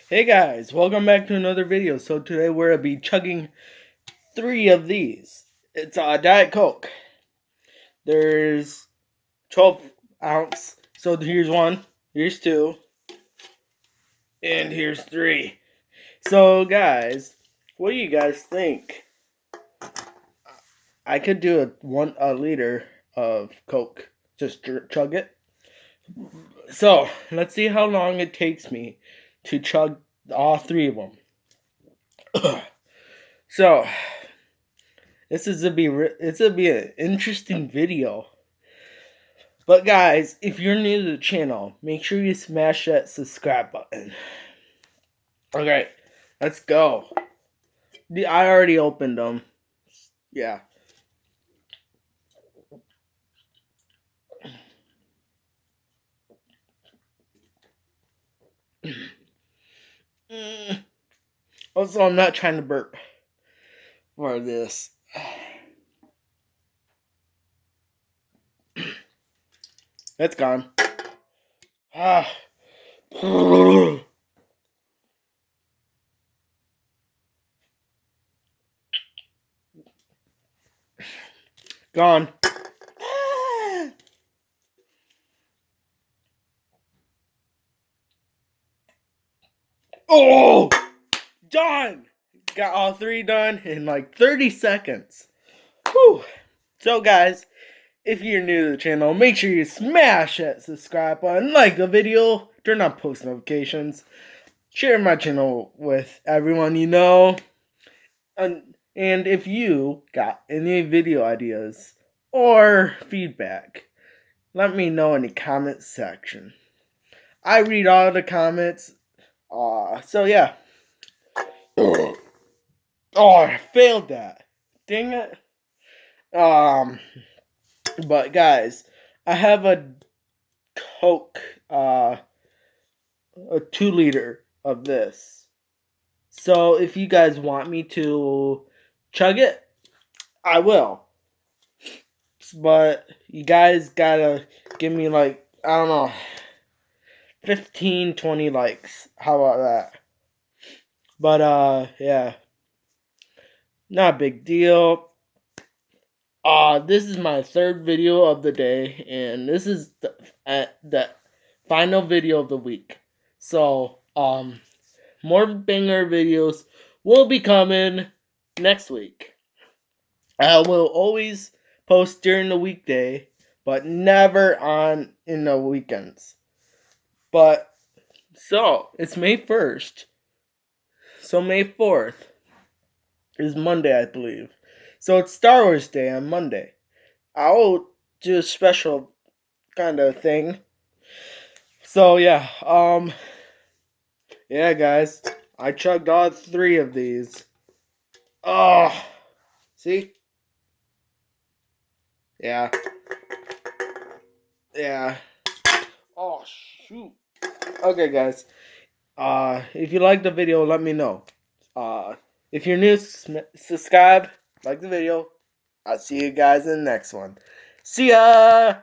Hey guys, welcome back to another video. So today we're going to be chugging 3 of these. It's a Diet Coke. There's 12 ounce. So here's 1, here's 2, and here's 3. So guys, what do you guys think? I could do a liter of Coke. Just chug it. So let's see how long it takes me to chug all 3 of them. So this is it's gonna be an interesting video. But guys, if you're new to the channel, make sure you smash that subscribe button. Okay, let's go. I already opened them. Yeah. Also, I'm not trying to burp for this. That's gone. Ah. Gone. Oh! Done! Got all 3 done in like 30 seconds. Whew. So guys, if you're new to the channel, make sure you smash that subscribe button, like the video, turn on post notifications, share my channel with everyone you know, and if you got any video ideas or feedback, let me know in the comments section. I read all the comments. So yeah. Oh, I failed that. Dang it. But guys, I have a Coke, a 2-liter of this. So if you guys want me to chug it, I will. But you guys gotta give me like, I don't know, 15, 20 likes. How about that? But yeah. Not a big deal. This is my 3rd video of the day, and this is the final video of the week. So, more banger videos will be coming next week. I will always post during the weekday, but never in the weekends. But, so, it's May 1st. So, May 4th is Monday, I believe. So it's Star Wars Day on Monday. I'll do a special kind of thing. So yeah, yeah guys, I chugged all 3 of these. Oh, see? Yeah. Yeah. Oh shoot. Okay guys, if you like the video, let me know. If you're new, subscribe, like the video. I'll see you guys in the next one. See ya!